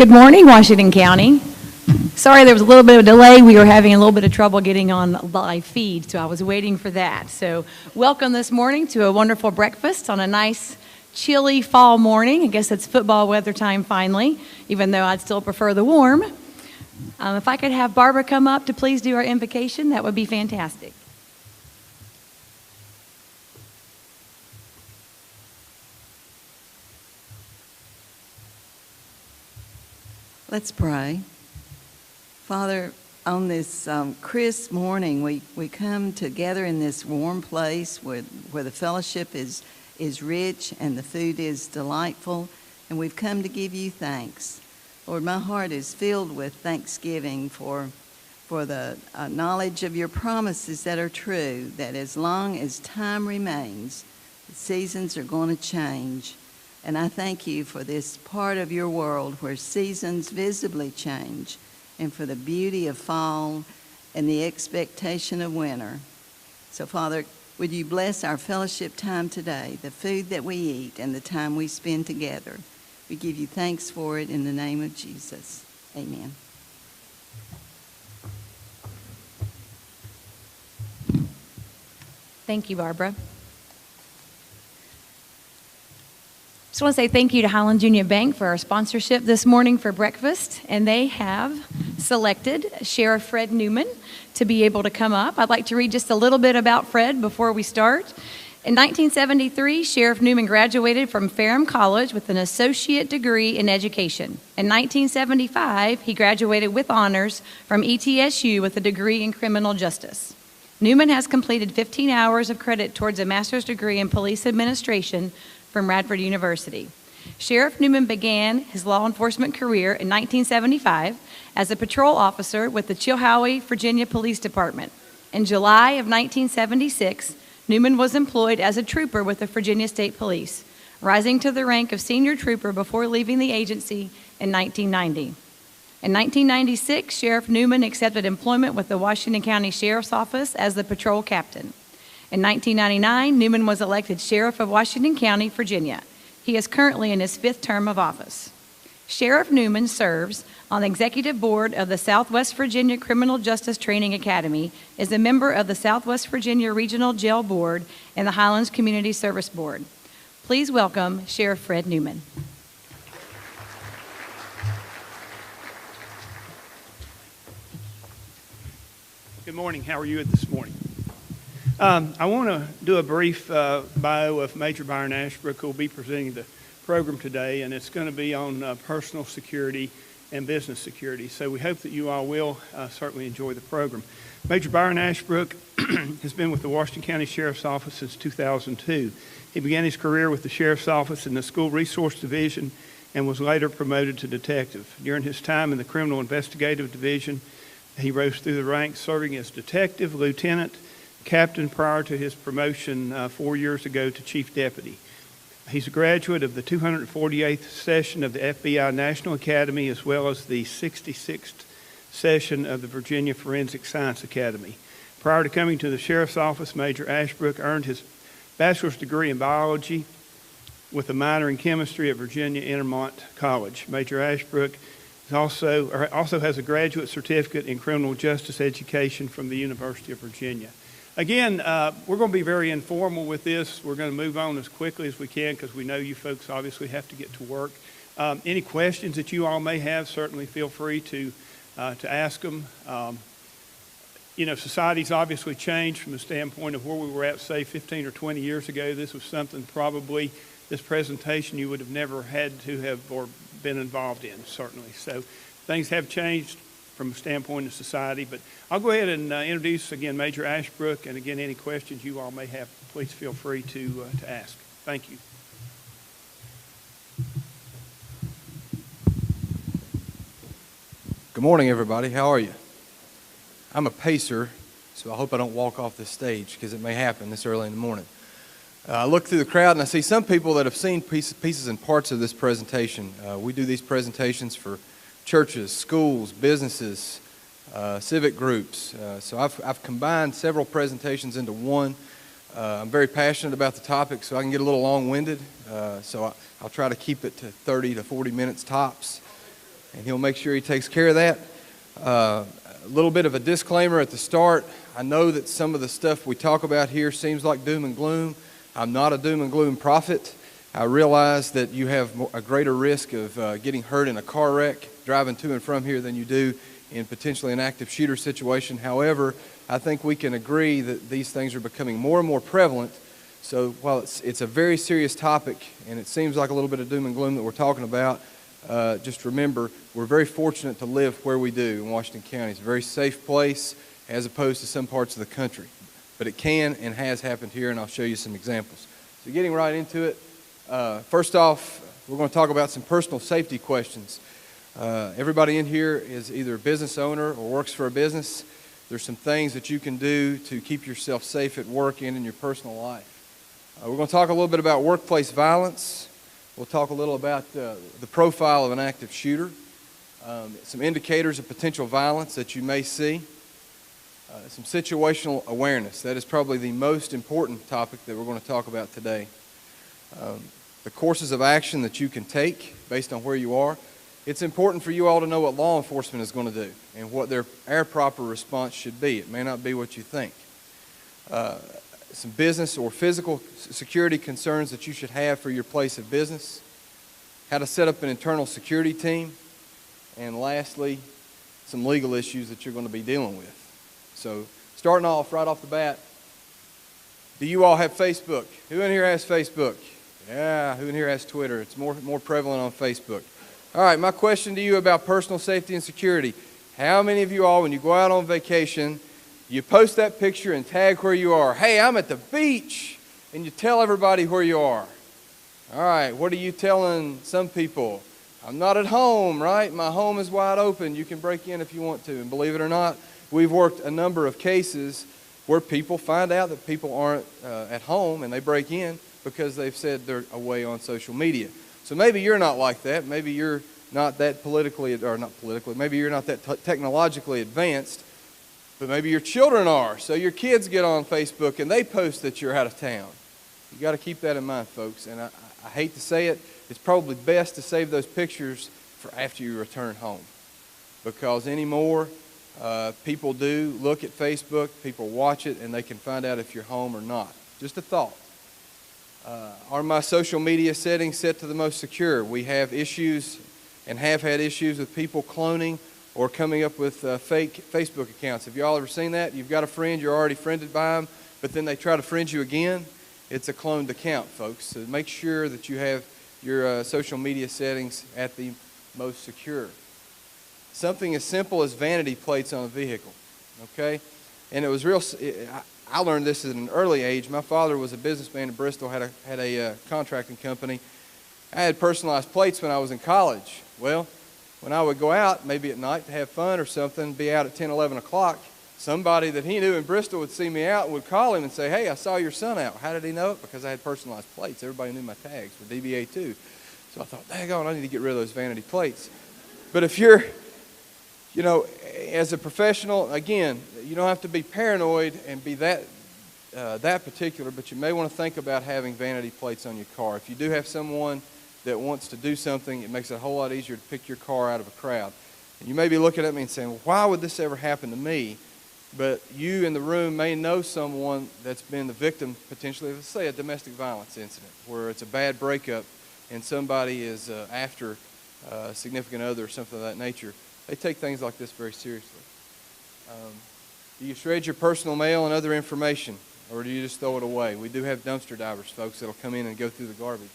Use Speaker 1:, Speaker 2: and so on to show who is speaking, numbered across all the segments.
Speaker 1: Good morning, Washington County. Sorry there was a little bit of a delay. We were having a little bit of trouble getting on live feed, so I was waiting for that. So welcome this morning to a wonderful breakfast on a nice, chilly fall morning. I guess it's football weather time finally, even though I'd still prefer the warm. If I could have Barbara come up to please do our invocation, that would be fantastic.
Speaker 2: Let's pray. Father, on this crisp morning, we come together in this warm place where the fellowship is rich and the food is delightful, and we've come to give you thanks. Lord, my heart is filled with thanksgiving for the knowledge of your promises that are true, that as long as time remains, the seasons are going to change. And I thank you for this part of your world where seasons visibly change, and for the beauty of fall and the expectation of winter. So, Father, would you bless our fellowship time today, the food that we eat and the time we spend together. We give you thanks for it in the name of Jesus. Amen.
Speaker 1: Thank you, Barbara. Just want to say thank you to Highlands Union Bank for our sponsorship this morning for breakfast, and they have selected Sheriff Fred Newman to be able to come up. I'd like to read just a little bit about Fred before we start. In 1973, Sheriff Newman graduated from Ferrum College with an associate degree in education. In 1975, he graduated with honors from ETSU with a degree in criminal justice. Newman has completed 15 hours of credit towards a master's degree in police administration from Radford University. Sheriff Newman began his law enforcement career in 1975 as a patrol officer with the Chilhowie, Virginia Police Department. In July of 1976, Newman was employed as a trooper with the Virginia State Police, rising to the rank of senior trooper before leaving the agency in 1990. In 1996, Sheriff Newman accepted employment with the Washington County Sheriff's Office as the patrol captain. In 1999, Newman was elected Sheriff of Washington County, Virginia. He is currently in his 5th term of office. Sheriff Newman serves on the executive board of the Southwest Virginia Criminal Justice Training Academy, is a member of the Southwest Virginia Regional Jail Board and the Highlands Community Service Board. Please welcome Sheriff Fred Newman.
Speaker 3: Good morning. How are you this morning? I want to do a brief bio of Major Byron Ashbrook, who will be presenting the program today, and it's going to be on personal security and business security. So we hope that you all will certainly enjoy the program. Major Byron Ashbrook has been with the Washington County Sheriff's Office since 2002. He began his career with the Sheriff's Office in the School Resource Division and was later promoted to detective. During his time in the Criminal Investigative Division, he rose through the ranks, serving as detective, lieutenant, captain prior to his promotion 4 years ago to chief deputy. He's a graduate of the 248th session of the FBI National Academy, as well as the 66th session of the Virginia Forensic Science Academy. Prior to coming to the Sheriff's Office, Major Ashbrook earned his bachelor's degree in biology with a minor in chemistry at Virginia Intermont College. Major Ashbrook also has a graduate certificate in criminal justice education from the University of Virginia. Again, we're going to be very informal with this. We're going to move on as quickly as we can because we know you folks obviously have to get to work. Any questions that you all may have, certainly feel free to ask them. Society's obviously changed from the standpoint of where we were at, say, 15 or 20 years ago. This was something probably, this presentation, you would have never had to have or been involved in, certainly. So things have changed from a standpoint of society, but I'll go ahead and introduce again Major Ashbrook, and again any questions you all may have, please feel free to ask. Thank you.
Speaker 4: Good morning, everybody. How are you? I'm a pacer, so I hope I don't walk off this stage because it may happen this early in the morning. I look through the crowd and I see some people that have seen pieces and parts of this presentation. We do these presentations for churches, schools, businesses, civic groups. So I've combined several presentations into one. I'm very passionate about the topic, so I can get a little long-winded. So I'll try to keep it to 30 to 40 minutes tops. and he'll make sure he takes care of that. A little bit of a disclaimer at the start. I know that some of the stuff we talk about here seems like doom and gloom. I'm not a doom and gloom prophet. I realize that you have a greater risk of getting hurt in a car wreck driving to and from here than you do in potentially an active shooter situation. However, I think we can agree that these things are becoming more and more prevalent. So while it's a very serious topic and it seems like a little bit of doom and gloom that we're talking about, just remember we're very fortunate to live where we do in Washington County. It's a very safe place as opposed to some parts of the country. But it can and has happened here, and I'll show you some examples. So getting right into it, first off, we're going to talk about some personal safety questions. Everybody in here is either a business owner or works for a business. There's some things that you can do to keep yourself safe at work and in your personal life. We're going to talk a little bit about workplace violence. We'll talk a little about the profile of an active shooter, some indicators of potential violence that you may see, some situational awareness. That is probably the most important topic that we're going to talk about today. The courses of action that you can take based on where you are. It's important for you all to know what law enforcement is going to do and what our proper response should be. It may not be what you think. Some business or physical security concerns that you should have for your place of business. How to set up an internal security team. And lastly, some legal issues that you're going to be dealing with. So starting off right off the bat, do you all have Facebook? Who in here has Facebook? Yeah, who in here has Twitter? It's more prevalent on Facebook. All right, my question to you about personal safety and security. How many of you all, when you go out on vacation, you post that picture and tag where you are? Hey, I'm at the beach, and you tell everybody where you are. All right, what are you telling some people? I'm not at home, right? My home is wide open. You can break in if you want to. And believe it or not, we've worked a number of cases where people find out that people aren't at home, and they break in because they've said they're away on social media. So maybe you're not like that. Maybe you're not that maybe you're not that technologically advanced, but maybe your children are. So your kids get on Facebook and they post that you're out of town. You got to keep that in mind, folks. And I hate to say it, it's probably best to save those pictures for after you return home. Because anymore, people do look at Facebook, people watch it, and they can find out if you're home or not. Just a thought. Are my social media settings set to the most secure? We have issues and have had issues with people cloning or coming up with fake Facebook accounts. Have you all ever seen that? You've got a friend, you're already friended by them, but then they try to friend you again. It's a cloned account, folks. So make sure that you have your social media settings at the most secure. Something as simple as vanity plates on a vehicle, okay? And it was I learned this at an early age. My father was a businessman in Bristol, had a contracting company. I had personalized plates when I was in college. Well, when I would go out, maybe at night to have fun or something, be out at 10, 11 o'clock, somebody that he knew in Bristol would see me out and would call him and say, hey, I saw your son out. How did he know it? Because I had personalized plates. Everybody knew my tags for DBA too. So I thought, daggone, I need to get rid of those vanity plates. But if you're, as a professional, again, you don't have to be paranoid and be that particular, but you may want to think about having vanity plates on your car. If you do have someone that wants to do something, it makes it a whole lot easier to pick your car out of a crowd. And you may be looking at me and saying, well, why would this ever happen to me? But you in the room may know someone that's been the victim, potentially, of, say, a domestic violence incident, where it's a bad breakup and somebody is after a significant other or something of that nature. They take things like this very seriously. Do you shred your personal mail and other information, or do you just throw it away? We do have dumpster divers, folks, that'll come in and go through the garbage.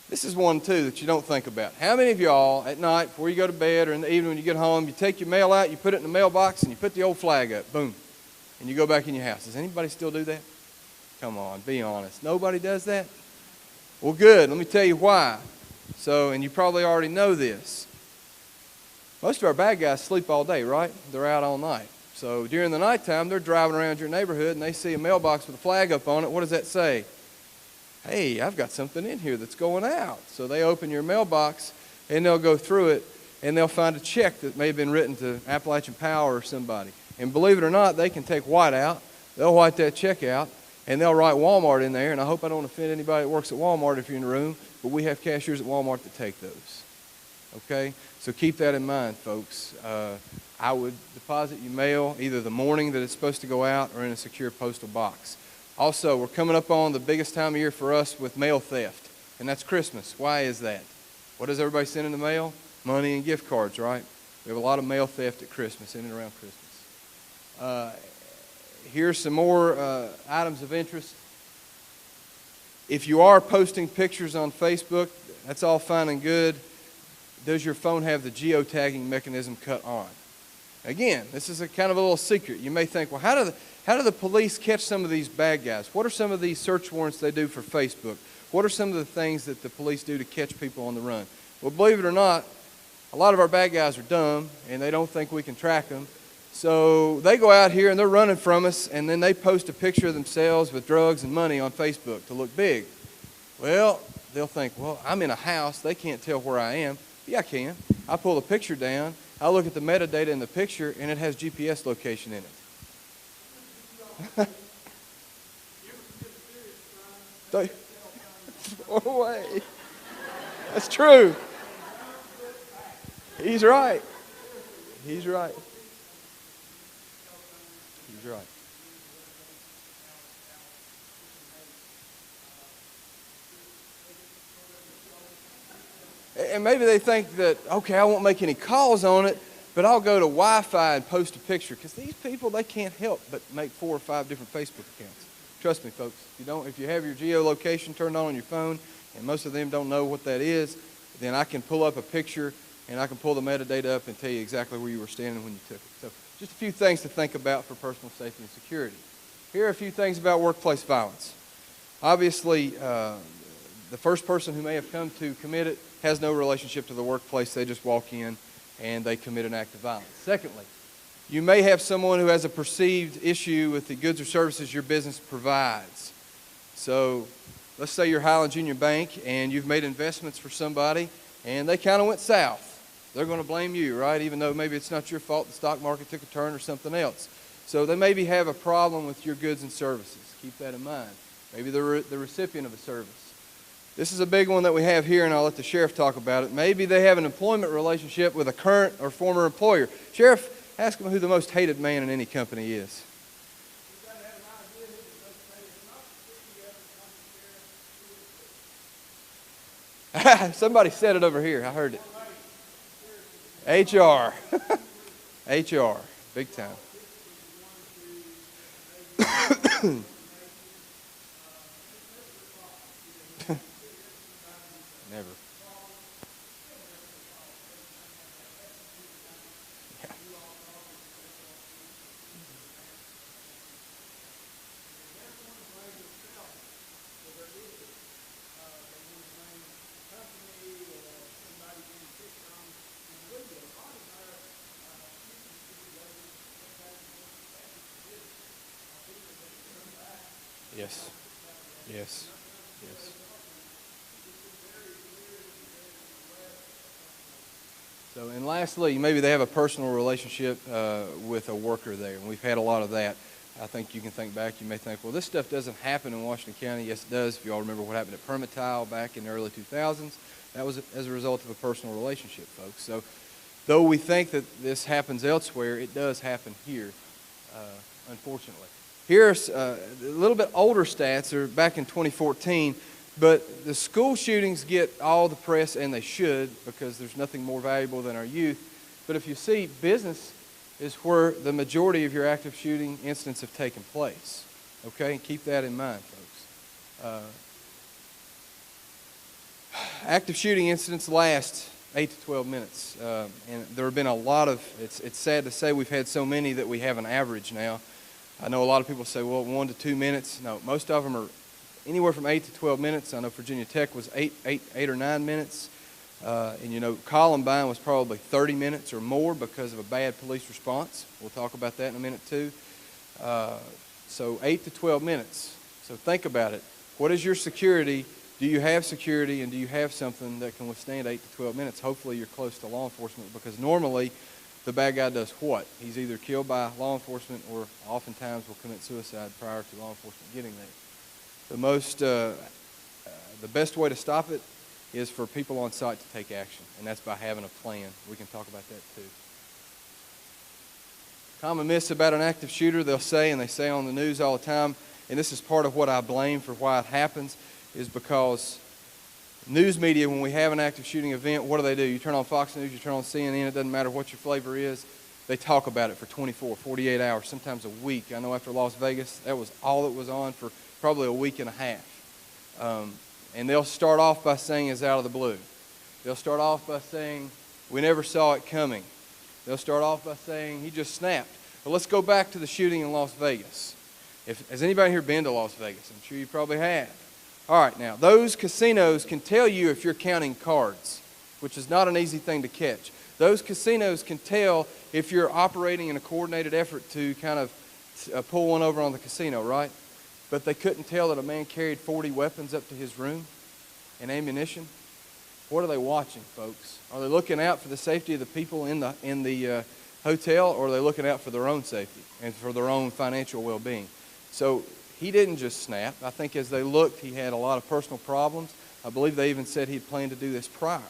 Speaker 4: This is one, too, that you don't think about. How many of y'all, at night, before you go to bed or in the evening when you get home, you take your mail out, you put it in the mailbox, and you put the old flag up, boom, and you go back in your house? Does anybody still do that? Come on, be honest. Nobody does that? Well, good. Let me tell you why. And you probably already know this. Most of our bad guys sleep all day, right? They're out all night. So during the nighttime, they're driving around your neighborhood, and they see a mailbox with a flag up on it. What does that say? Hey, I've got something in here that's going out. So they open your mailbox, and they'll go through it, and they'll find a check that may have been written to Appalachian Power or somebody. And believe it or not, they can take white out. They'll white that check out, and they'll write Walmart in there. And I hope I don't offend anybody that works at Walmart if you're in the room, but we have cashiers at Walmart that take those. Okay? So keep that in mind, folks. I would deposit your mail either the morning that it's supposed to go out or in a secure postal box. Also, we're coming up on the biggest time of year for us with mail theft, and that's Christmas. Why is that? What does everybody send in the mail? Money and gift cards, right? We have a lot of mail theft at Christmas, in and around Christmas. Here's some more items of interest. If you are posting pictures on Facebook, that's all fine and good. Does your phone have the geotagging mechanism cut on? Again, this is a kind of a little secret. You may think, well, how do the police catch some of these bad guys? What are some of these search warrants they do for Facebook? What are some of the things that the police do to catch people on the run? Well, believe it or not, a lot of our bad guys are dumb, and they don't think we can track them. So they go out here, and they're running from us, and then they post a picture of themselves with drugs and money on Facebook to look big. Well, they'll think, well, I'm in a house. They can't tell where I am. Yeah, I can. I pull the picture down. I look at the metadata in the picture, and it has GPS location in it. Throw away. That's true. He's right. He's right. He's right. And maybe they think that, okay, I won't make any calls on it, but I'll go to Wi-Fi and post a picture. Because these people, they can't help but make 4 or 5 different Facebook accounts. Trust me, folks. If you have your geolocation turned on your phone, and most of them don't know what that is, then I can pull up a picture, and I can pull the metadata up and tell you exactly where you were standing when you took it. So just a few things to think about for personal safety and security. Here are a few things about workplace violence. Obviously, the first person who may have come to commit it has no relationship to the workplace. They just walk in and they commit an act of violence. Secondly, you may have someone who has a perceived issue with the goods or services your business provides. So let's say you're Highlands Union Bank and you've made investments for somebody and they kind of went south. They're going to blame you, right? Even though maybe it's not your fault, the stock market took a turn or something else. So they maybe have a problem with your goods and services. Keep that in mind. Maybe they're the recipient of a service. This is a big one that we have here, and I'll let the sheriff talk about it. Maybe they have an employment relationship with a current or former employer. Sheriff, ask them who the most hated man in any company is. Somebody said it over here. I heard it. HR. HR. Big time. Never. Yeah. Yes. Yes. Yes. So, and lastly, maybe they have a personal relationship with a worker there, and we've had a lot of that. I think you can think back, you may think, well, this stuff doesn't happen in Washington County. Yes, it does. If you all remember what happened at Permatile back in the early 2000s, that was as a result of a personal relationship, folks. So, though we think that this happens elsewhere, it does happen here, unfortunately. Here's a little bit older stats, they're back in 2014, but the school shootings get all the press, and they should, because there's nothing more valuable than our youth. But if you see, business is where the majority of your active shooting incidents have taken place. Okay? Keep that in mind, folks. Active shooting incidents last 8 to 12 minutes. And there have been a lot of, it's sad to say we've had so many that we have an average now. I know a lot of people say, well, 1 to 2 minutes. No, most of them are anywhere from 8 to 12 minutes. I know Virginia Tech was 8 or 9 minutes. And you know, Columbine was probably 30 minutes or more because of a bad police response. We'll talk about that in a minute too. So 8 to 12 minutes. So think about it. What is your security? Do you have security, and do you have something that can withstand 8 to 12 minutes? Hopefully you're close to law enforcement, because normally the bad guy does what? He's either killed by law enforcement or oftentimes will commit suicide prior to law enforcement getting there. The best way to stop it is for people on site to take action, and that's by having a plan. We can talk about that too. Common myths about an active shooter, they'll say, and they say on the news all the time, and this is part of what I blame for why it happens, is because news media, when we have an active shooting event, what do? You turn on Fox News, you turn on CNN, it doesn't matter what your flavor is, they talk about it for 24, 48 hours, sometimes a week. I know after Las Vegas, that was all that was on for probably a week and a half. And they'll start off by saying it's out of the blue. They'll start off by saying, we never saw it coming. They'll start off by saying, he just snapped. But let's go back to the shooting in Las Vegas. Has anybody here been to Las Vegas? I'm sure you probably have. All right, now, those casinos can tell you if you're counting cards, which is not an easy thing to catch. Those casinos can tell if you're operating in a coordinated effort to kind of pull one over on the casino, right? But they couldn't tell that a man carried 40 weapons up to his room and ammunition. What are they watching, folks? Are they looking out for the safety of the people in the hotel, or are they looking out for their own safety and for their own financial well-being? So he didn't just snap. I think as they looked, he had a lot of personal problems. I believe they even said he'd planned to do this prior.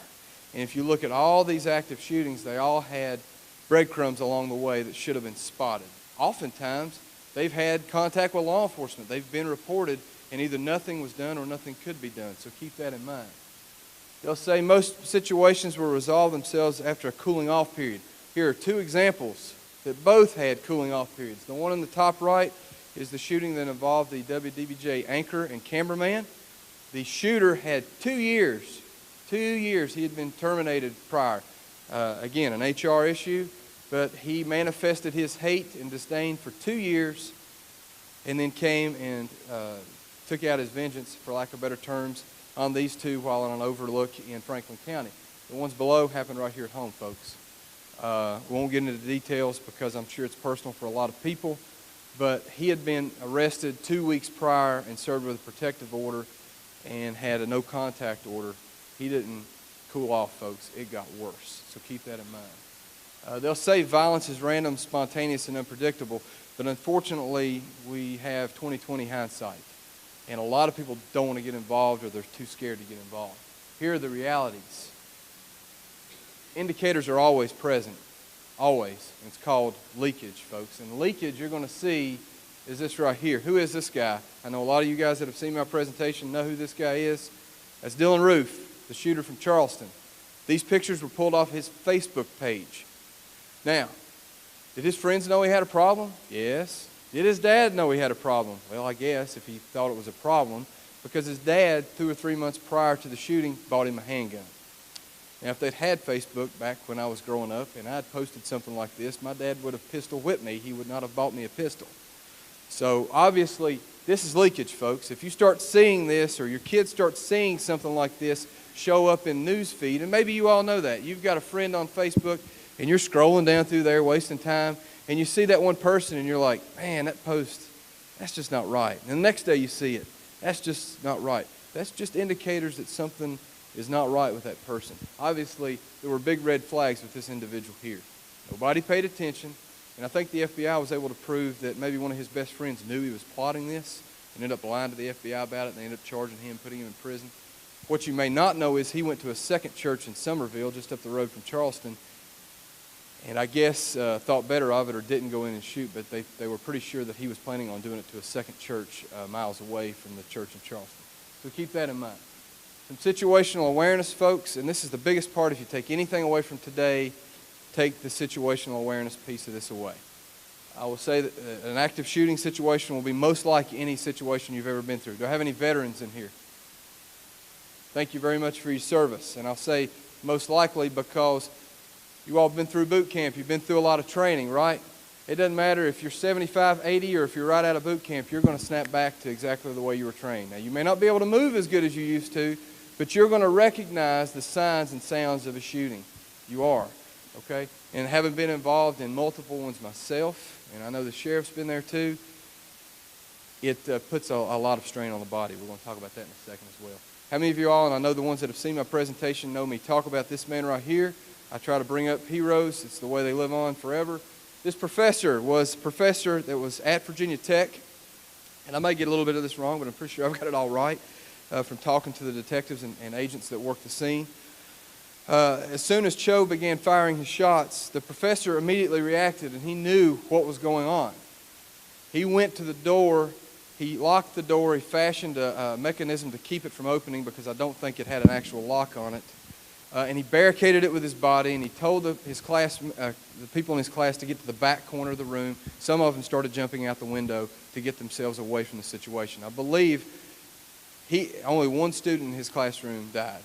Speaker 4: And if you look at all these active shootings, they all had breadcrumbs along the way that should have been spotted. Oftentimes, they've had contact with law enforcement. They've been reported, and either nothing was done or nothing could be done. So keep that in mind. They'll say most situations will resolve themselves after a cooling off period. Here are two examples that both had cooling off periods. The one on the top right is the shooting that involved the WDBJ anchor and cameraman. The shooter had 2 years. 2 years he had been terminated prior. Again, an HR issue, but he manifested his hate and disdain for 2 years and then came and took out his vengeance, for lack of better terms, on these two while on an overlook in Franklin County. The ones below happened right here at home, folks. We won't get into the details because I'm sure it's personal for a lot of people, but he had been arrested 2 weeks prior and served with a protective order and had a no-contact order. He didn't cool off, folks. It got worse, so keep that in mind. They'll say violence is random, spontaneous, and unpredictable, but unfortunately, we have 20/20 hindsight. And a lot of people don't want to get involved or they're too scared to get involved. Here are the realities. Indicators are always present, always. It's called leakage, folks. And leakage you're going to see is this right here. Who is this guy? I know a lot of you guys that have seen my presentation know who this guy is. That's Dylan Roof, the shooter from Charleston. These pictures were pulled off his Facebook page. Now, did his friends know he had a problem? Yes. Did his dad know he had a problem? Well, I guess if he thought it was a problem, because his dad, 2 or 3 months prior to the shooting, bought him a handgun. Now, if they'd had Facebook back when I was growing up and I'd posted something like this, my dad would have pistol whipped me. He would not have bought me a pistol. So, obviously, this is leakage, folks. If you start seeing this or your kids start seeing something like this show up in news feed, and maybe you all know that. You've got a friend on Facebook and you're scrolling down through there wasting time, and you see that one person and you're like, man, that post, that's just not right. And the next day you see it. That's just not right. That's just indicators that something is not right with that person. Obviously, there were big red flags with this individual here. Nobody paid attention, and I think the FBI was able to prove that maybe one of his best friends knew he was plotting this and ended up lying to the FBI about it, and they ended up charging him, putting him in prison. What you may not know is he went to a second church in Somerville, just up the road from Charleston, and I guess thought better of it or didn't go in and shoot, but they were pretty sure that he was planning on doing it to a second church miles away from the church in Charleston. So keep that in mind. Some situational awareness, folks, and this is the biggest part. If you take anything away from today, take the situational awareness piece of this away. I will say that an active shooting situation will be most like any situation you've ever been through. Do I have any veterans in here? Thank you very much for your service. And I'll say most likely because you all have been through boot camp. You've been through a lot of training, right? It doesn't matter if you're 75, 80, or if you're right out of boot camp, you're going to snap back to exactly the way you were trained. Now, you may not be able to move as good as you used to, but you're going to recognize the signs and sounds of a shooting. You are, okay? And having been involved in multiple ones myself, and I know the sheriff's been there too, it puts a lot of strain on the body. We're going to talk about that in a second as well. How many of you all, and I know the ones that have seen my presentation know me talk about this man right here. I try to bring up heroes. It's the way they live on forever. This professor was a professor that was at Virginia Tech, and I may get a little bit of this wrong, but I'm pretty sure I've got it all right. from talking to the detectives and agents that worked the scene. As soon as Cho began firing his shots, the professor immediately reacted, and he knew what was going on. He went to the door, he locked the door, he fashioned a mechanism to keep it from opening because I don't think it had an actual lock on it. And he barricaded it with his body, and he told the people in his class to get to the back corner of the room. Some of them started jumping out the window to get themselves away from the situation. I believe only one student in his classroom died.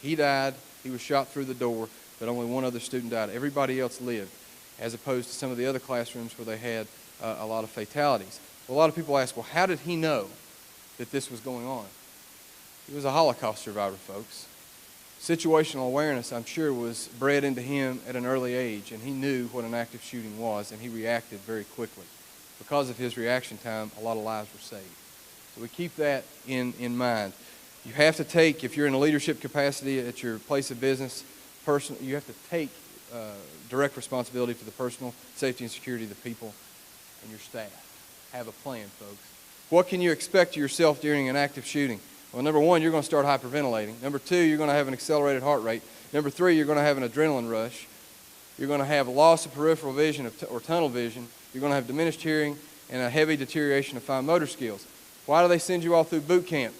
Speaker 4: He died. He was shot through the door, but only one other student died. Everybody else lived, as opposed to some of the other classrooms where they had a lot of fatalities. Well, a lot of people ask, well, how did he know that this was going on? He was a Holocaust survivor, folks. Situational awareness, I'm sure, was bred into him at an early age, and he knew what an active shooting was, and he reacted very quickly. Because of his reaction time, a lot of lives were saved. So we keep that in mind. You have to take, if you're in a leadership capacity at your place of business, you have to take direct responsibility for the personal safety and security of the people and your staff. Have a plan, folks. What can you expect of yourself during an active shooting? Well, number one, you're going to start hyperventilating. Number two, you're going to have an accelerated heart rate. Number three, you're going to have an adrenaline rush. You're going to have a loss of peripheral vision or tunnel vision. You're going to have diminished hearing and a heavy deterioration of fine motor skills. Why do they send you all through boot camp?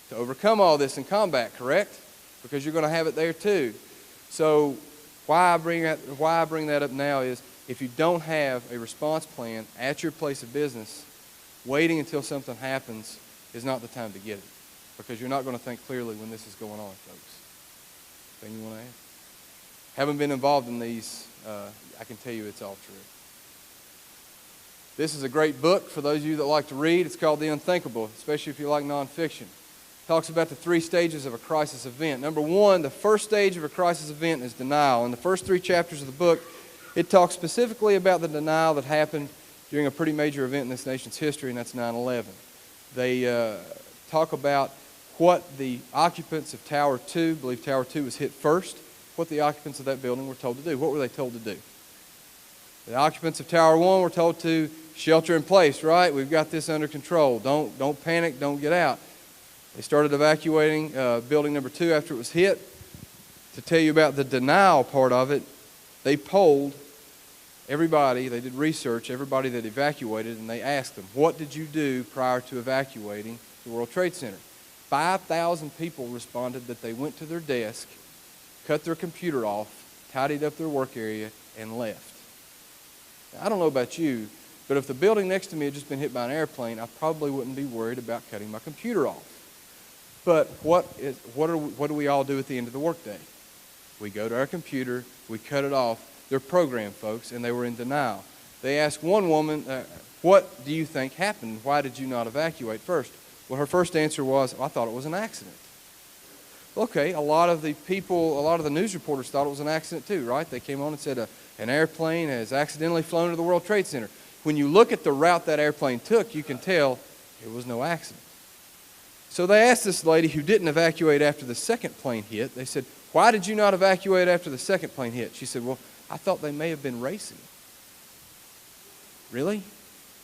Speaker 4: To overcome all this in combat, correct? Because you're going to have it there too. So why I bring that up now is if you don't have a response plan at your place of business, waiting until something happens is not the time to get it, because you're not going to think clearly when this is going on, folks. Anything you want to add? Haven't been involved in these. I can tell you it's all true. This is a great book for those of you that like to read. It's called The Unthinkable, especially if you like nonfiction. It talks about the 3 stages of a crisis event. Number one, the first stage of a crisis event is denial. In the first 3 chapters of the book, it talks specifically about the denial that happened during a pretty major event in this nation's history, and that's 9/11. They talk about what the occupants of Tower 2, I believe Tower 2 was hit first, what the occupants of that building were told to do. What were they told to do? The occupants of Tower 1 were told to shelter in place, right? We've got this under control. Don't panic, don't get out. They started evacuating building number 2 after it was hit. To tell you about the denial part of it, they polled everybody, they did research, everybody that evacuated, and they asked them, what did you do prior to evacuating the World Trade Center? 5,000 people responded that they went to their desk, cut their computer off, tidied up their work area, and left. Now, I don't know about you, but if the building next to me had just been hit by an airplane, I probably wouldn't be worried about cutting my computer off. But what do we all do at the end of the workday? We go to our computer, we cut it off. They're programmed, folks, and they were in denial. They asked one woman, what do you think happened? Why did you not evacuate first? Well, her first answer was, I thought it was an accident. Okay, a lot of the news reporters thought it was an accident too, right? They came on and said an airplane has accidentally flown to the World Trade Center. When you look at the route that airplane took, you can tell it was no accident. So they asked this lady who didn't evacuate after the second plane hit, they said, why did you not evacuate after the second plane hit? She said, well, I thought they may have been racing. Really?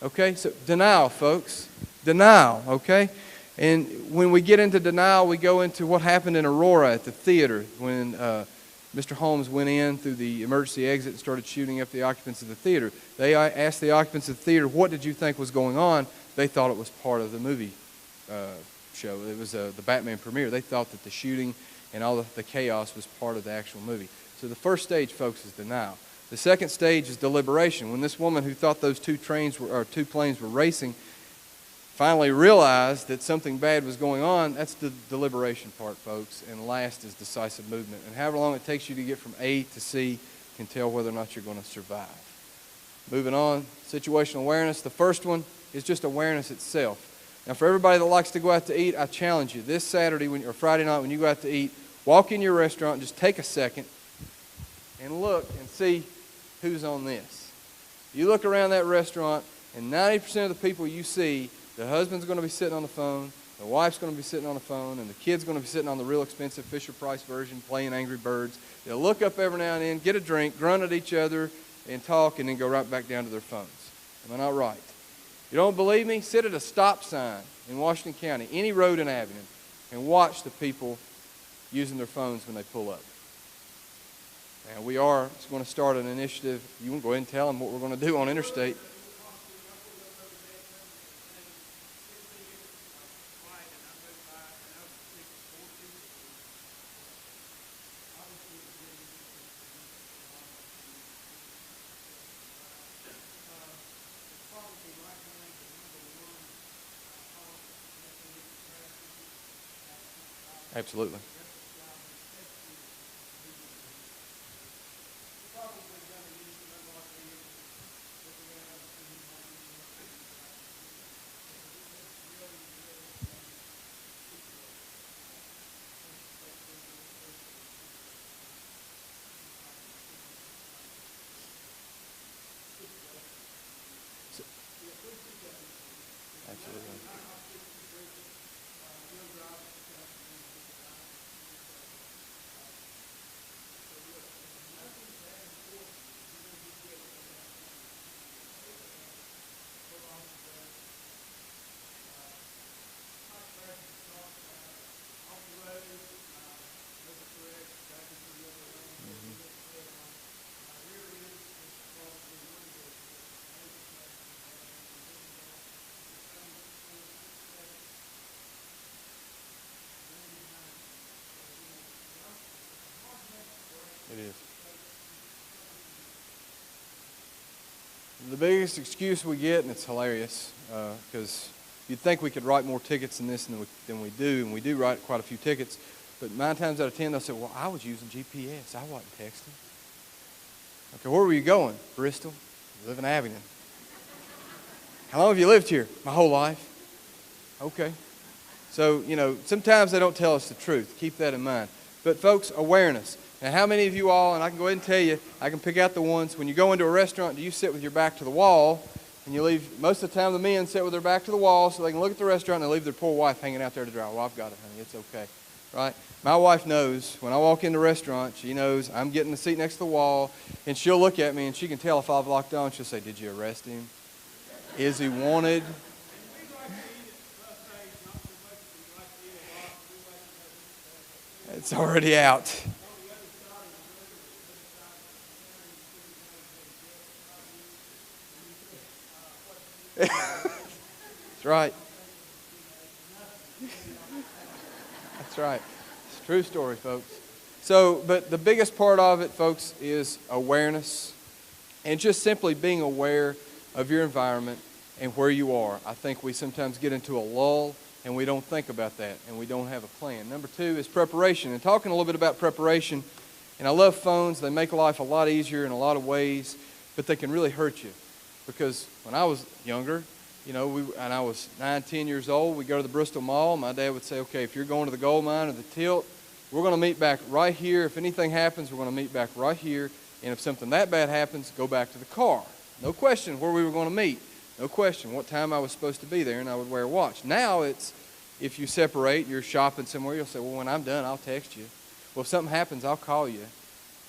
Speaker 4: Okay, so denial, folks. Denial, okay? And when we get into denial, we go into what happened in Aurora at the theater when Mr. Holmes went in through the emergency exit and started shooting up the occupants of the theater. They asked the occupants of the theater, what did you think was going on? They thought it was part of the movie show. It was the Batman premiere. They thought that the shooting and all the chaos was part of the actual movie. So the first stage, folks, is denial. The second stage is deliberation. When this woman who thought those 2 planes were racing finally realized that something bad was going on, that's the deliberation part, folks. And last is decisive movement. And however long it takes you to get from A to C can tell whether or not you're going to survive. Moving on, situational awareness. The first one is just awareness itself. Now, for everybody that likes to go out to eat, I challenge you, this Saturday or Friday night when you go out to eat, walk in your restaurant and just take a second and look and see who's on this. You look around that restaurant, and 90% of the people you see, the husband's going to be sitting on the phone, the wife's going to be sitting on the phone, and the kid's going to be sitting on the real expensive Fisher-Price version playing Angry Birds. They'll look up every now and then, get a drink, grunt at each other, and talk, and then go right back down to their phones. Am I not right? You don't believe me? Sit at a stop sign in Washington County, any road in Abilene, and watch the people using their phones when they pull up. And we are going to start an initiative. You want to go ahead and tell them what we're going to do on Interstate. Absolutely. Absolutely. It is. The biggest excuse we get, and it's hilarious, because you'd think we could write more tickets than this than we do, and we do write quite a few tickets, but 9 times out of 10 they'll say, well, I was using GPS. I wasn't texting. Okay, where were you going? Bristol. I live in Abingdon. How long have you lived here? My whole life. Okay. So, sometimes they don't tell us the truth. Keep that in mind. But folks, awareness. Now, how many of you all, and I can go ahead and tell you, I can pick out the ones, when you go into a restaurant, do you sit with your back to the wall, and you leave, most of the time the men sit with their back to the wall so they can look at the restaurant and they leave their poor wife hanging out there to dry. Well, I've got it, honey, it's okay, right? My wife knows, when I walk in the restaurant, she knows I'm getting the seat next to the wall, and she'll look at me, and she can tell if I've locked on. She'll say, did you arrest him? Is he wanted? It's already out. That's right. That's right. It's a true story, folks. So, but the biggest part of it, folks, is awareness and just simply being aware of your environment and where you are. I think we sometimes get into a lull and we don't think about that and we don't have a plan. Number 2 is preparation. And talking a little bit about preparation, and I love phones. They make life a lot easier in a lot of ways, but they can really hurt you. Because when I was younger, and I was 9, 10 years old, we'd go to the Bristol Mall. My dad would say, okay, if you're going to the gold mine or the tilt, we're going to meet back right here. If anything happens, we're going to meet back right here. And if something that bad happens, go back to the car. No question where we were going to meet. No question what time I was supposed to be there, and I would wear a watch. Now it's, if you separate, you're shopping somewhere, you'll say, well, when I'm done, I'll text you. Well, if something happens, I'll call you.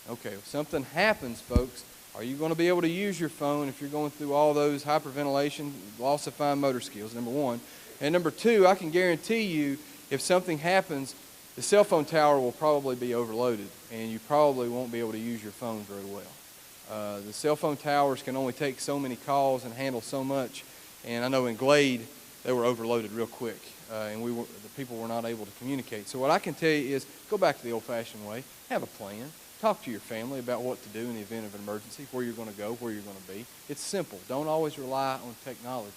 Speaker 4: Okay, if something happens, folks, are you going to be able to use your phone if you're going through all those hyperventilation, loss of fine motor skills, number 1. And number 2, I can guarantee you if something happens, the cell phone tower will probably be overloaded, and you probably won't be able to use your phone very well. The cell phone towers can only take so many calls and handle so much, and I know in Glade, they were overloaded real quick, and the people were not able to communicate. So what I can tell you is go back to the old-fashioned way, have a plan. Talk to your family about what to do in the event of an emergency, where you're going to go, where you're going to be. It's simple. Don't always rely on technology.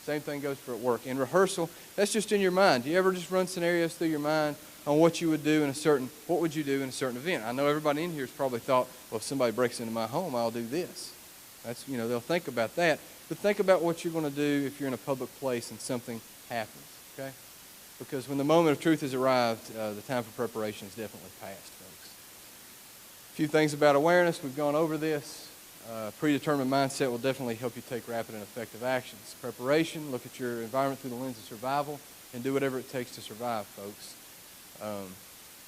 Speaker 4: Same thing goes for at work. In rehearsal, that's just in your mind. Do you ever just run scenarios through your mind on what you would do what would you do in a certain event? I know everybody in here has probably thought, well, if somebody breaks into my home, I'll do this. That's, they'll think about that. But think about what you're going to do if you're in a public place and something happens, okay? Because when the moment of truth has arrived, the time for preparation is definitely past. A few things about awareness. We've gone over this. Predetermined mindset will definitely help you take rapid and effective actions. Preparation, look at your environment through the lens of survival and do whatever it takes to survive, folks.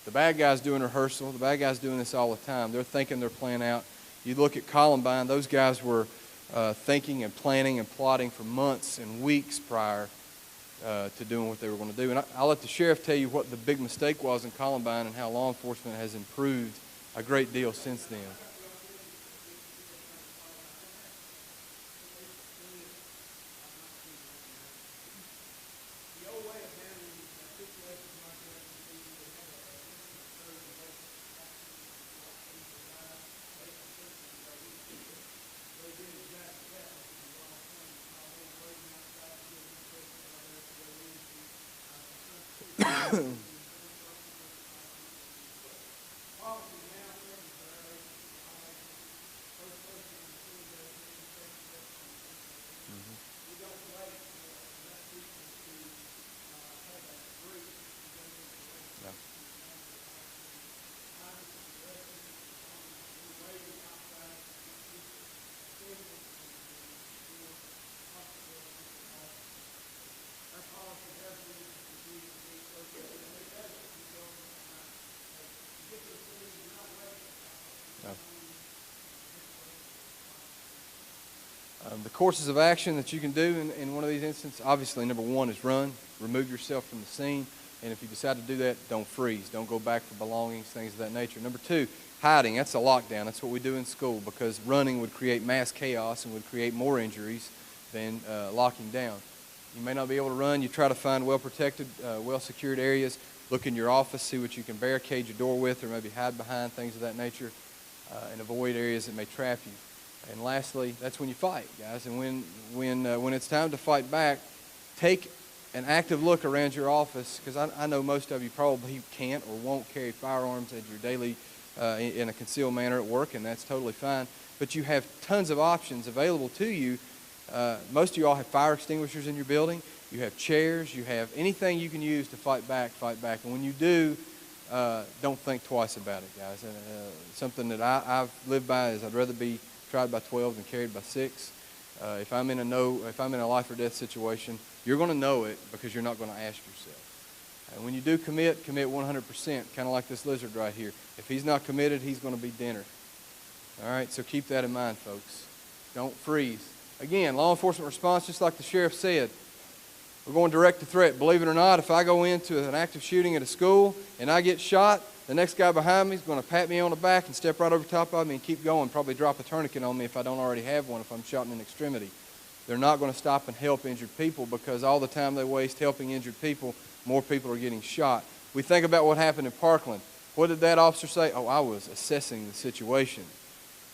Speaker 4: The bad guys doing rehearsal, the bad guys doing this all the time. They're thinking their plan out. You look at Columbine, those guys were thinking and planning and plotting for months and weeks prior. to doing what they were going to do. And I'll let the sheriff tell you what the big mistake was in Columbine and how law enforcement has improved a great deal since then. The courses of action that you can do in one of these instances, obviously, number one is run, remove yourself from the scene, and if you decide to do that, don't freeze. Don't go back for belongings, things of that nature. Number two, hiding. That's a lockdown. That's what we do in school, because running would create mass chaos and would create more injuries than locking down. You may not be able to run. You try to find well-protected, well-secured areas. Look in your office, see what you can barricade your door with or maybe hide behind, things of that nature, and avoid areas that may trap you. And lastly, that's when you fight, guys. And when it's time to fight back, take an active look around your office, because I know most of you probably can't or won't carry firearms as your daily in a concealed manner at work, and that's totally fine. But you have tons of options available to you. Most of you all have fire extinguishers in your building. You have chairs. You have anything you can use to fight back, fight back. And when you do, don't think twice about it, guys. Something that I've lived by is I'd rather be tried by 12 than carried by 6. If I'm in a life or death situation, you're going to know it because you're not going to ask yourself. And when you do commit 100%, kind of like this lizard right here. If he's not committed, he's going to be dinner. All right, so keep that in mind, folks. Don't freeze. Again, law enforcement response, just like the sheriff said, we're going direct to threat. Believe it or not, if I go into an active shooting at a school and I get shot, the next guy behind me is going to pat me on the back and step right over top of me and keep going, probably drop a tourniquet on me if I don't already have one, if I'm shot in an extremity. They're not going to stop and help injured people, because all the time they waste helping injured people, more people are getting shot. We think about what happened in Parkland. What did that officer say? Oh, I was assessing the situation.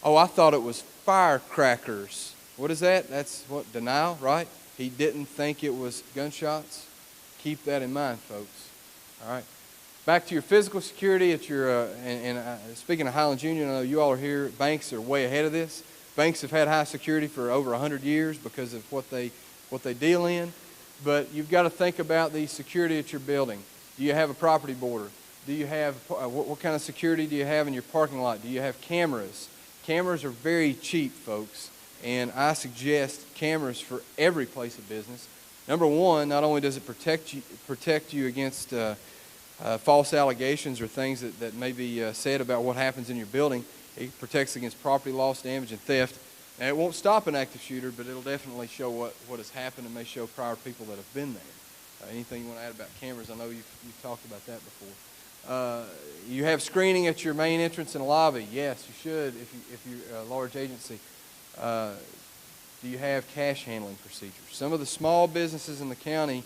Speaker 4: Oh, I thought it was firecrackers. What is that? That's what, denial, right? He didn't think it was gunshots. Keep that in mind, folks. All right. Back to your physical security at your, speaking of Highlands Union, I know you all are here. Banks are way ahead of this. Banks have had high security for over 100 years because of what they deal in. But you've got to think about the security at your building. Do you have a property border? Do you have, what kind of security do you have in your parking lot? Do you have cameras? Cameras are very cheap, folks. And I suggest cameras for every place of business. Number one, not only does it protect you against false allegations or things that may be said about what happens in your building, it protects against property loss, damage, and theft. And it won't stop an active shooter, but it'll definitely show what has happened and may show prior people that have been there. Anything you want to add about cameras? I know you've talked about that before. You have screening at your main entrance and lobby. Yes, you should if you're a large agency. Do you have cash handling procedures? Some of the small businesses in the county,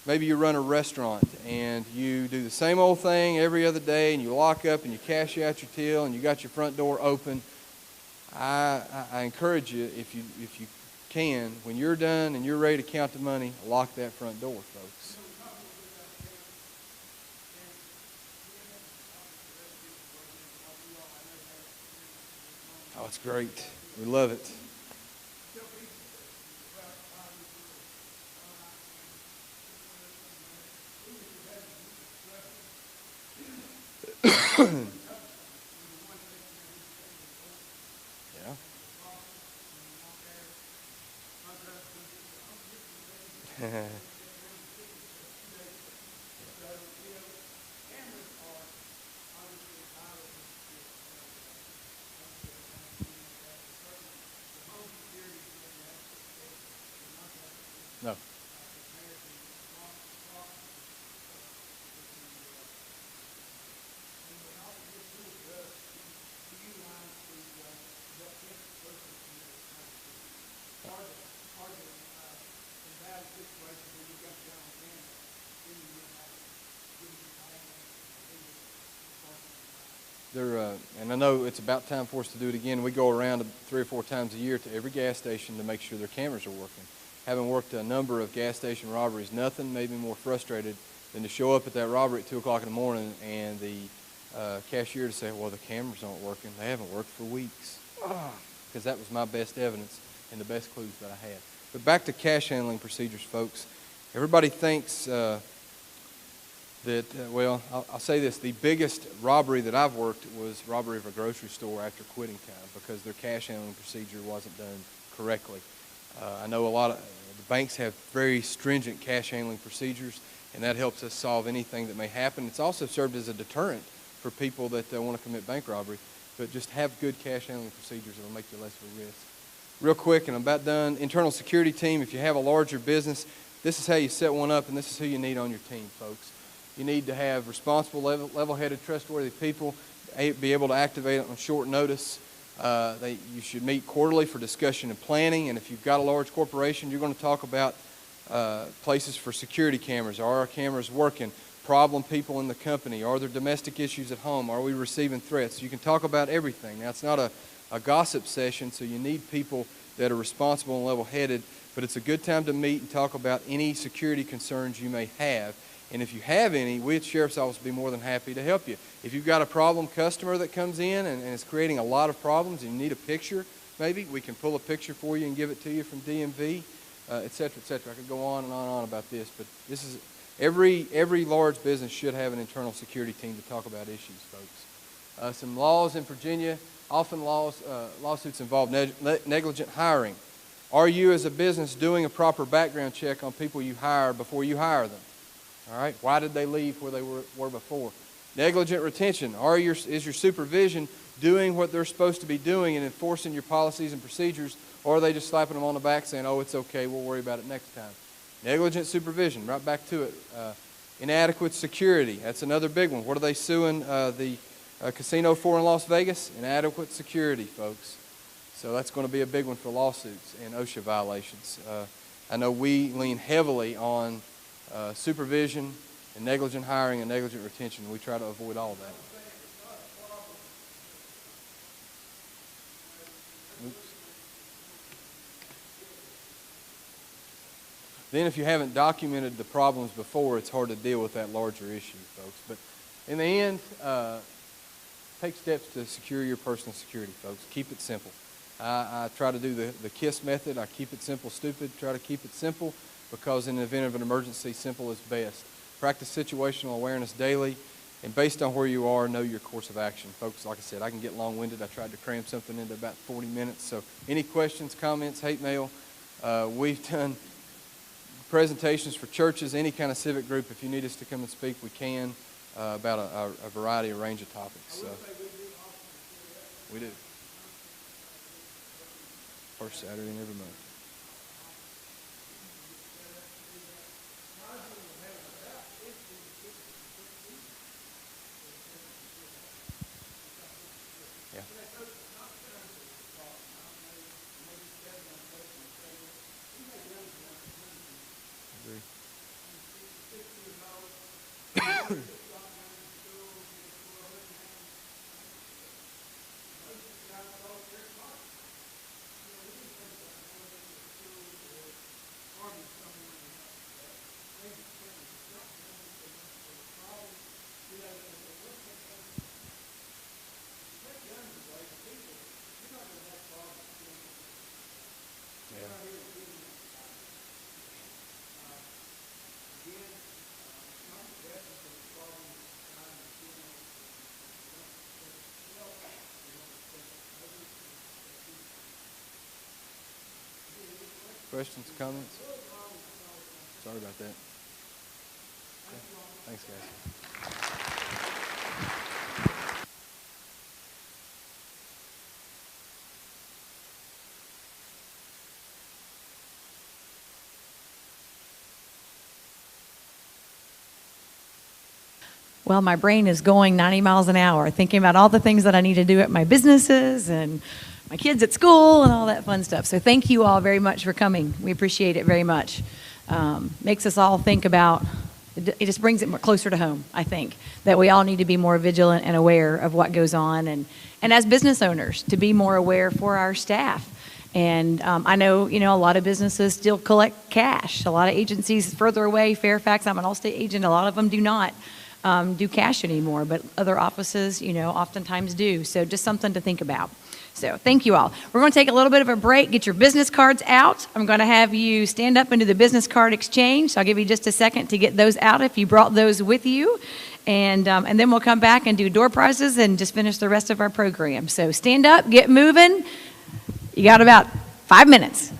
Speaker 4: maybe you run a restaurant and you do the same old thing every other day, and you lock up and you cash out your till and you got your front door open. I encourage you, if you can, when you're done and you're ready to count the money, lock that front door, folks. Oh, it's great. We love it. Yeah. No. and I know it's about time for us to do it again. We go around 3 or 4 times a year to every gas station to make sure their cameras are working. Having worked a number of gas station robberies, nothing made me more frustrated than to show up at that robbery at 2 o'clock in the morning and the cashier to say, well, the cameras aren't working. They haven't worked for weeks. Because that was my best evidence and the best clues that I had. But back to cash handling procedures, folks. Everybody thinks well, I'll say this. The biggest robbery that I've worked was robbery of a grocery store after quitting time because their cash handling procedure wasn't done correctly. I know a lot of the banks have very stringent cash handling procedures, and that helps us solve anything that may happen. It's also served as a deterrent for people that want to commit bank robbery. But just have good cash handling procedures. It'll make you less of a risk. Real quick, and I'm about done. Internal security team, if you have a larger business, this is how you set one up, and this is who you need on your team, folks. You need to have responsible, level-headed, trustworthy people, be able to activate it on short notice. You should meet quarterly for discussion and planning, and if you've got a large corporation, you're going to talk about places for security cameras. Are our cameras working? Problem people in the company? Are there domestic issues at home? Are we receiving threats? You can talk about everything. Now, it's not a gossip session, so you need people that are responsible and level-headed, but it's a good time to meet and talk about any security concerns you may have. And if you have any, we at Sheriff's Office will be more than happy to help you. If you've got a problem customer that comes in and is creating a lot of problems and you need a picture, maybe, we can pull a picture for you and give it to you from DMV, et cetera, et cetera. I could go on and on about this, but this is every large business should have an internal security team to talk about issues, folks. Some laws in Virginia, often lawsuits involve negligent hiring. Are you as a business doing a proper background check on people you hire before you hire them? All right, why did they leave where they were before? Negligent retention. Is your supervision doing what they're supposed to be doing and enforcing your policies and procedures, or are they just slapping them on the back saying, oh, it's okay, we'll worry about it next time? Negligent supervision, right back to it. Inadequate security, that's another big one. What are they suing the casino for in Las Vegas? Inadequate security, folks. So that's going to be a big one for lawsuits and OSHA violations. I know we lean heavily on supervision and negligent hiring and negligent retention. We try to avoid all that. Oops. Then if you haven't documented the problems before, it's hard to deal with that larger issue, folks. But in the end, take steps to secure your personal security, folks. Keep it simple. I try to do the KISS method. I keep it simple, stupid. Try to keep it simple because in the event of an emergency, simple is best. Practice situational awareness daily, and based on where you are, know your course of action. Folks, like I said, I can get long-winded. I tried to cram something into about 40 minutes. So any questions, comments, hate mail? We've done presentations for churches, any kind of civic group. If you need us to come and speak, we can about a variety, a range of topics. So we do. First Saturday in every month. Yeah. Agree. Questions, comments? Sorry about that. Okay. Thanks, guys.
Speaker 1: Well, my brain is going 90 miles an hour, thinking about all the things that I need to do at my businesses and my kids at school and all that fun stuff. So thank you all very much for coming. We appreciate it very much. Makes us all think about It just brings it more closer to home, I think, that we all need to be more vigilant and aware of what goes on. And as business owners, to be more aware for our staff. And I know, a lot of businesses still collect cash. A lot of agencies further away, Fairfax, I'm an Allstate agent, a lot of them do not do cash anymore, but other offices, oftentimes do. So just something to think about. So thank you all. We're going to take a little bit of a break, get your business cards out. I'm going to have you stand up and do the business card exchange. So I'll give you just a second to get those out if you brought those with you. And then we'll come back and do door prizes and just finish the rest of our program. So stand up, get moving. You got about 5 minutes.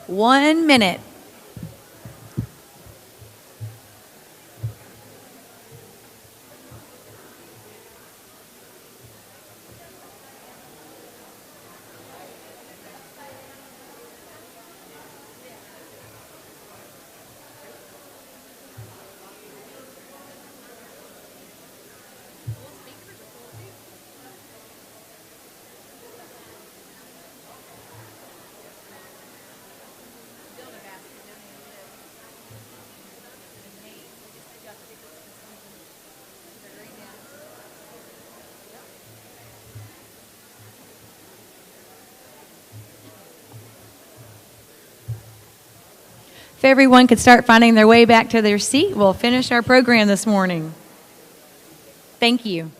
Speaker 1: 1 minute. If everyone could start finding their way back to their seat, we'll finish our program this morning. Thank you.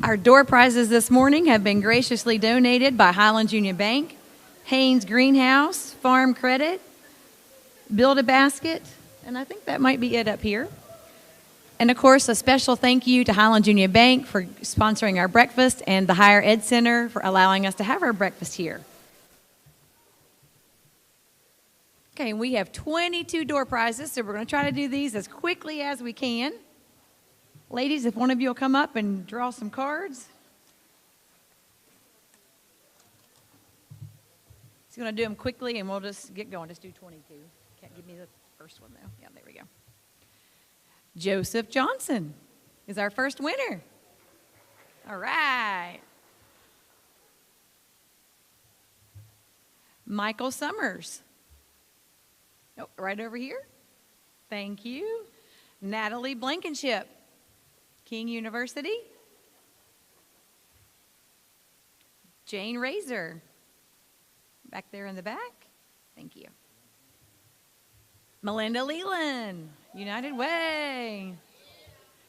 Speaker 1: Our door prizes this morning have been graciously donated by Highlands Union Bank, Haynes Greenhouse, Farm Credit, Build-A-Basket, and I think that might be it up here. And of course, a special thank you to Highlands Union Bank for sponsoring our breakfast and the Higher Ed Center for allowing us to have our breakfast here. Okay, we have 22 door prizes, so we're going to try to do these as quickly as we can. Ladies, if one of you will come up and draw some cards. He's going to do them quickly, and we'll just get going. Just do 22. Can't give me the first one, though. Yeah, there we go. Joseph Johnson is our first winner. All right. Michael Summers. Oh, right over here. Thank you. Natalie Blankenship, King University. Jane Razor, back there in the back. Thank you. Melinda Leland, United Way.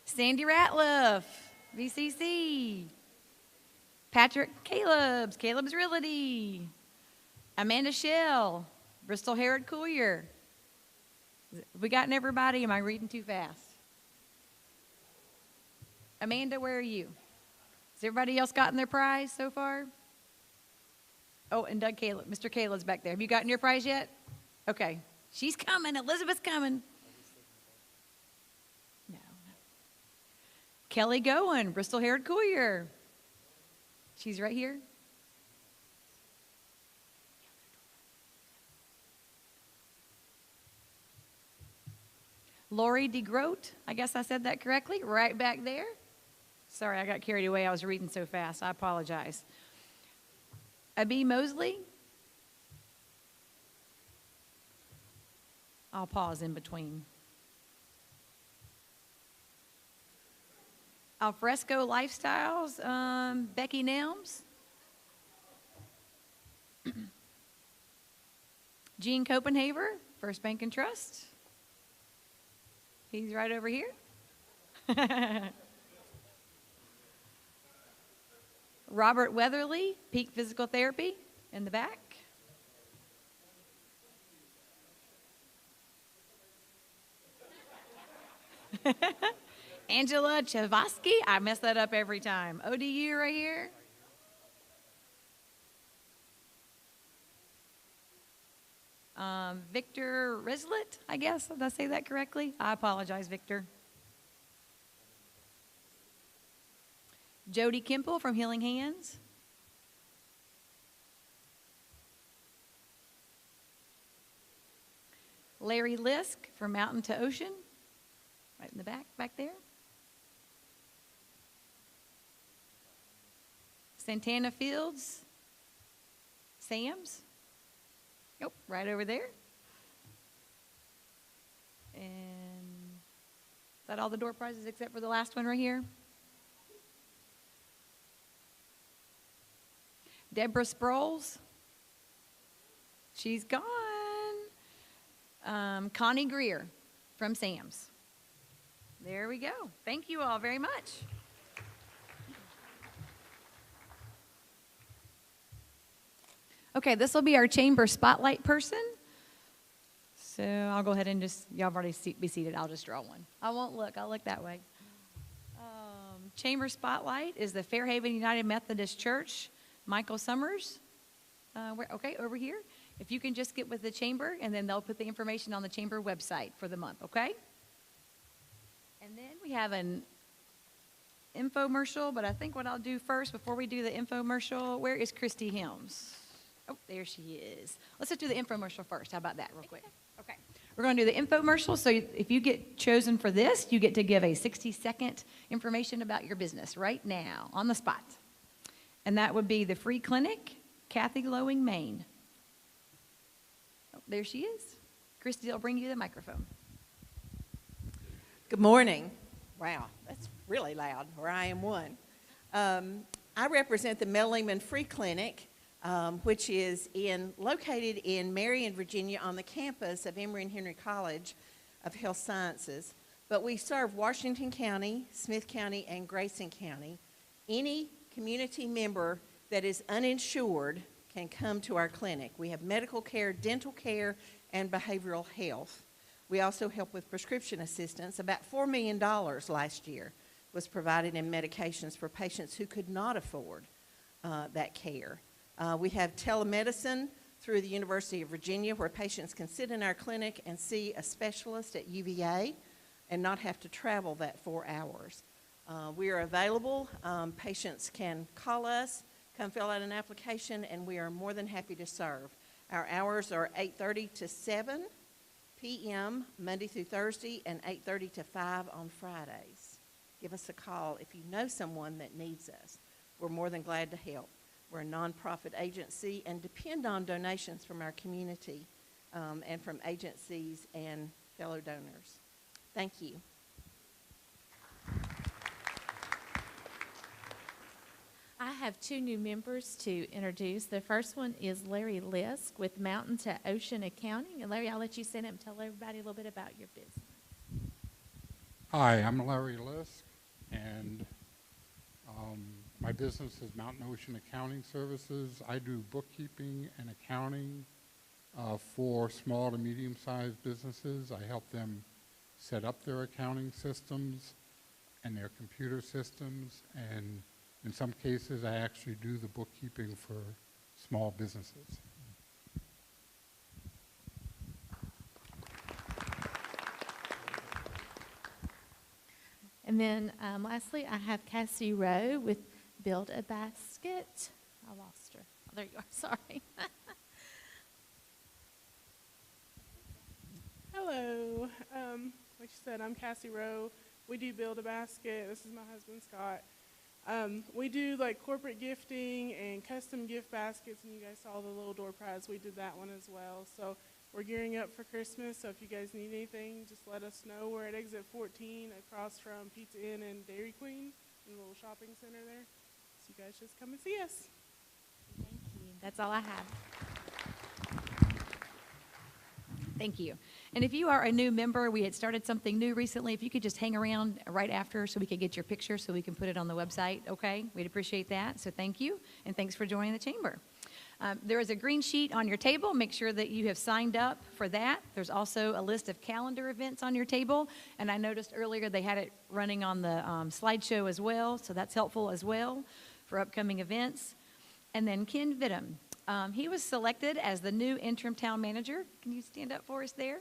Speaker 1: Sandy Ratliff, VCC. Patrick Caleb's Realty. Amanda Shell, Bristol Herod Courier. Have we gotten everybody? Am I reading too fast? Amanda, where are you? Has everybody else gotten their prize so far? Oh, and Mr. Caleb's back there. Have you gotten your prize yet? Okay. She's coming. Elizabeth's coming. No. Kelly Goen, Bristol Herald Courier. She's right here. Lori DeGroat, I guess I said that correctly, right back there. Sorry, I got carried away. I was reading so fast. I apologize. Abby Mosley. I'll pause in between. Alfresco Lifestyles, Becky Nelms. Gene Copenhaver, First Bank and Trust. He's right over here. Robert Weatherly, Peak Physical Therapy, in the back. Angela Chavaski, I mess that up every time. ODU right here. Victor Rislet, I guess. Did I say that correctly? I apologize, Victor. Jody Kimple from Healing Hands. Larry Lisk from Mountain to Ocean. Right in the back there. Santana Fields. Sam's. Nope, right over there. And is that all the door prizes except for the last one right here? Deborah Sproles. She's gone. Connie Greer from Sam's. There we go. Thank you all very much. Okay, this will be our chamber spotlight person. So I'll go ahead and just, y'all have already be seated. I'll just draw one. I won't look. I'll look that way. Chamber Spotlight is the Fairhaven United Methodist Church. Michael Summers. Okay, over here. If you can just get with the chamber, and then they'll put the information on the chamber website for the month, okay? And then we have an infomercial, but I think what I'll do first, before we do the infomercial, where is Christy Helms? Oh, there she is. Let's just do the infomercial first. How about that, real quick? Okay. We're going to do the infomercial. So if you get chosen for this, you get to give a 60-second information about your business right now, on the spot. And that would be the free clinic, Kathy Lowing, Maine. Oh, there she is. Christy will bring you the microphone.
Speaker 5: Good morning. Wow, that's really loud, or I am one. I represent the Mel Lehman Free Clinic, which is located in Marion, Virginia, on the campus of Emory and Henry College of Health Sciences. But we serve Washington County, Smith County, and Grayson County. Any community member that is uninsured can come to our clinic. We have medical care, dental care, and behavioral health. We also help with prescription assistance. About $4 million last year was provided in medications for patients who could not afford that care. We have telemedicine through the University of Virginia, where patients can sit in our clinic and see a specialist at UVA and not have to travel that 4 hours. We are available. Patients can call us, come fill out an application, and we are more than happy to serve. Our hours are 8:30 to 7 p.m. Monday through Thursday, and 8:30 to 5 on Fridays. Give us a call if you know someone that needs us. We're more than glad to help. We're a nonprofit agency and depend on donations from our community and from agencies and fellow donors. Thank you.
Speaker 6: I have two new members to introduce. The first one is Larry Lisk with Mountain to Ocean Accounting. And Larry, I'll let you stand up and tell everybody a little bit about your business.
Speaker 7: Hi, I'm Larry Lisk, and my business is Mountain Ocean Accounting Services. I do bookkeeping and accounting for small to medium-sized businesses. I help them set up their accounting systems and their computer systems, and in some cases, I actually do the bookkeeping for small businesses.
Speaker 6: And then lastly, I have Cassie Rowe with Build a Basket. I lost her. Oh, there you are. Sorry.
Speaker 8: Hello. Like you said, I'm Cassie Rowe. We do Build a Basket. This is my husband, Scott. We do like corporate gifting and custom gift baskets, and you guys saw the little door prize. We did that one as well. So we're gearing up for Christmas, so if you guys need anything, just let us know. We're at exit 14 across from Pizza Inn and Dairy Queen in the little shopping center there. So you guys just come and see us.
Speaker 6: Thank you. That's all I have.
Speaker 1: Thank you. And if you are a new member, we had started something new recently. If you could just hang around right after so we could get your picture so we can put it on the website, okay? We'd appreciate that. So thank you, and thanks for joining the chamber. There is a green sheet on your table. Make sure that you have signed up for that. There's also a list of calendar events on your table, and I noticed earlier they had it running on the slideshow as well, so that's helpful as well for upcoming events. And then Ken Vittum. He was selected as the new interim town manager. Can you stand up for us there?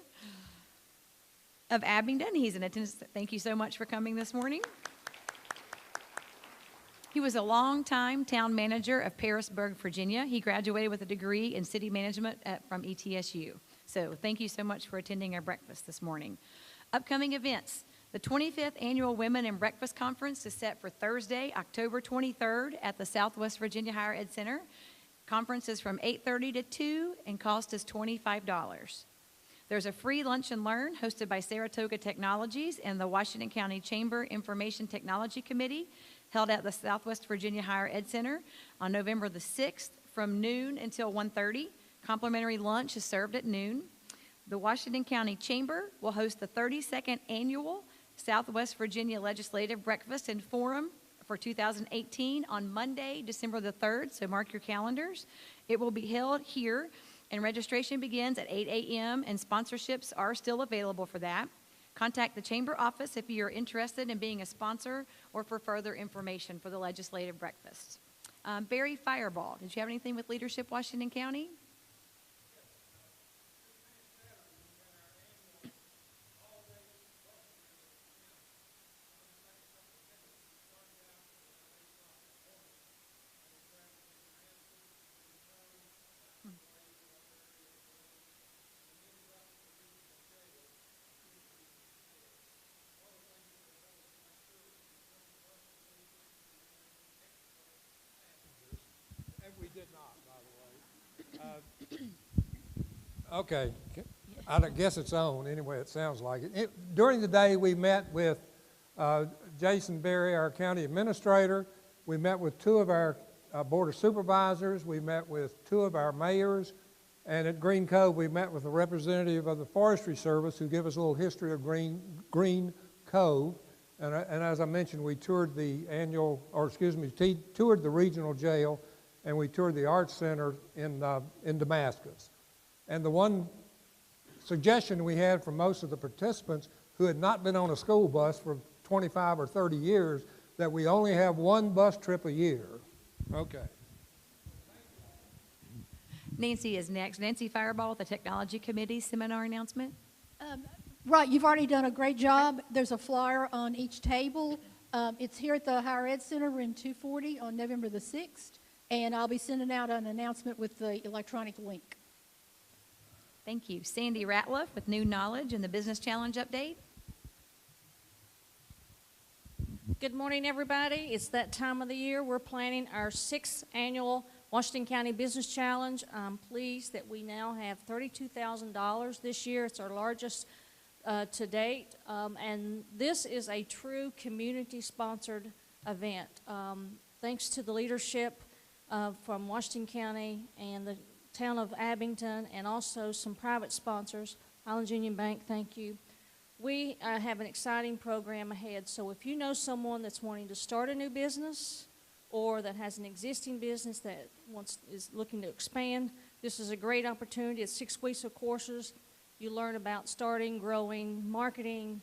Speaker 1: Of Abingdon. He's in attendance. Thank you so much for coming this morning. He was a longtime town manager of Parisburg, Virginia. He graduated with a degree in city management from ETSU. So thank you so much for attending our breakfast this morning. Upcoming events. The 25th Annual Women in Breakfast Conference is set for Thursday, October 23rd at the Southwest Virginia Higher Ed Center. Conference is from 8:30 to 2 and cost is $25. There's a free lunch and learn hosted by Saratoga Technologies and the Washington County Chamber Information Technology Committee held at the Southwest Virginia Higher Ed Center on November the 6th from noon until 1:30. Complimentary lunch is served at noon. The Washington County Chamber will host the 32nd Annual Southwest Virginia Legislative Breakfast and Forum for 2018 on Monday, December the 3rd, so mark your calendars. It will be held here and registration begins at 8 a.m., and sponsorships are still available for that. Contact the Chamber office if you're interested in being a sponsor or for further information for the legislative breakfast. Barry Fireball, did you have anything with Leadership Washington County?
Speaker 9: And we did not, by the way. Okay, I guess it's on, anyway, it sounds like it. During the day, we met with Jason Berry, our county administrator. We met with 2 of our board of supervisors. We met with 2 of our mayors. And at Green Cove, we met with a representative of the Forestry Service who gave us a little history of Green Cove. And as I mentioned, we toured the toured the regional jail, and we toured the Arts Center in Damascus. And the one suggestion we had from most of the participants who had not been on a school bus for 25 or 30 years, that we only have 1 bus trip a year. Okay.
Speaker 1: Nancy is next. Nancy Fireball, the Technology Committee seminar announcement.
Speaker 10: Right, you've already done a great job. There's a flyer on each table. It's here at the Higher Ed Center, room 240, on November the 6th, and I'll be sending out an announcement with the electronic link.
Speaker 1: Thank you. Sandy Ratliff with New Knowledge and the Business Challenge update.
Speaker 11: Good morning, everybody. It's that time of the year. We're planning our 6th annual Washington County Business Challenge. I'm pleased that we now have $32,000 this year. It's our largest to date, and this is a true community-sponsored event. Thanks to the leadership from Washington County and the town of Abington, and also some private sponsors. Highlands Union Bank, thank you. We have an exciting program ahead, so if you know someone that's wanting to start a new business or that has an existing business that is looking to expand, this is a great opportunity. It's 6 weeks of courses. You learn about starting, growing, marketing,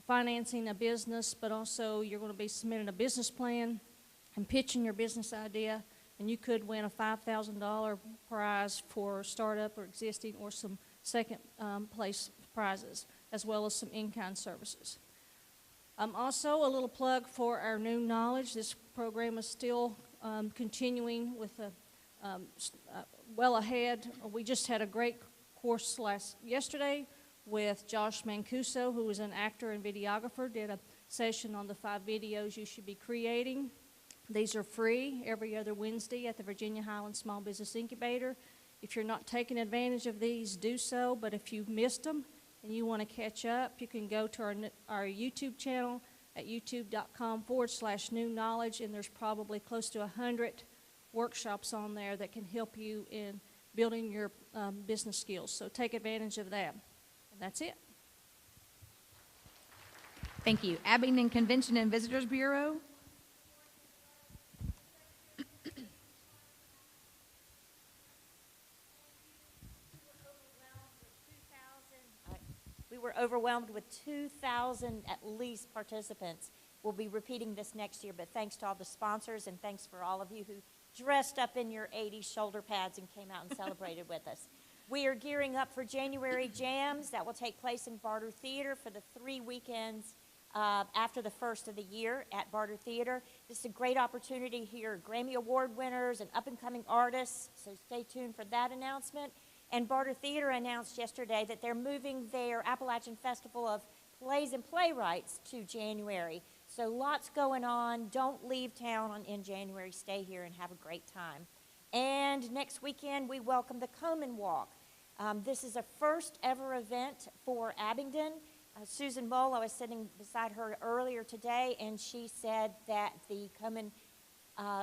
Speaker 11: financing a business, but also you're going to be submitting a business plan and pitching your business idea, and you could win a $5,000 prize for startup or existing, or some second place prizes, as well as some in-kind services. Also, a little plug for our New Knowledge. This program is still continuing with well ahead. We just had a great course yesterday with Josh Mancuso, who is an actor and videographer, did a session on the 5 videos you should be creating. These are free every other Wednesday at the Virginia Highlands Small Business Incubator. If you're not taking advantage of these, do so, but if you've missed them and you want to catch up, you can go to our YouTube channel at youtube.com/New Knowledge, and there's probably close to 100 workshops on there that can help you in building your business skills. So take advantage of that. And that's it.
Speaker 1: Thank you. Abington Convention and Visitors Bureau.
Speaker 12: We were overwhelmed with 2,000 at least participants. We'll be repeating this next year, but thanks to all the sponsors and thanks for all of you who dressed up in your 80s shoulder pads and came out and celebrated with us. We are gearing up for January Jams that will take place in Barter Theater for the 3 weekends after the first of the year at Barter Theater. This is a great opportunity to hear Grammy Award winners and up-and-coming artists, so stay tuned for that announcement. And Barter Theater announced yesterday that they're moving their Appalachian Festival of Plays and Playwrights to January. So lots going on. Don't leave town in January. Stay here and have a great time. And next weekend, we welcome the Komen Walk. This is a first ever event for Abingdon. Susan Mull, I was sitting beside her earlier today, and she said that the Komen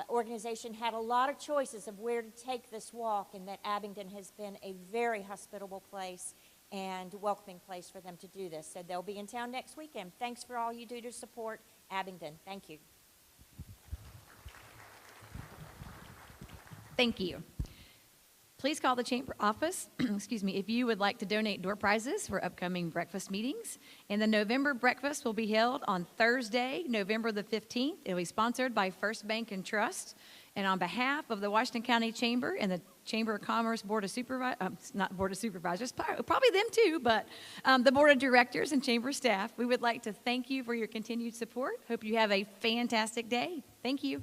Speaker 12: organization had a lot of choices of where to take this walk, and that Abingdon has been a very hospitable place and welcoming place for them to do this. So they'll be in town next weekend. Thanks for all you do to support Abingdon. Thank you.
Speaker 1: Thank you. please call the chamber office, excuse me, if you would like to donate door prizes for upcoming breakfast meetings. And the November breakfast will be held on Thursday, November the 15th. It will be sponsored by First Bank and Trust. And on behalf of the Washington County Chamber and the Chamber of Commerce Board of Supervisors, not Board of Supervisors, probably them too, but the Board of Directors and Chamber staff, we would like to thank you for your continued support. Hope you have a fantastic day. Thank you.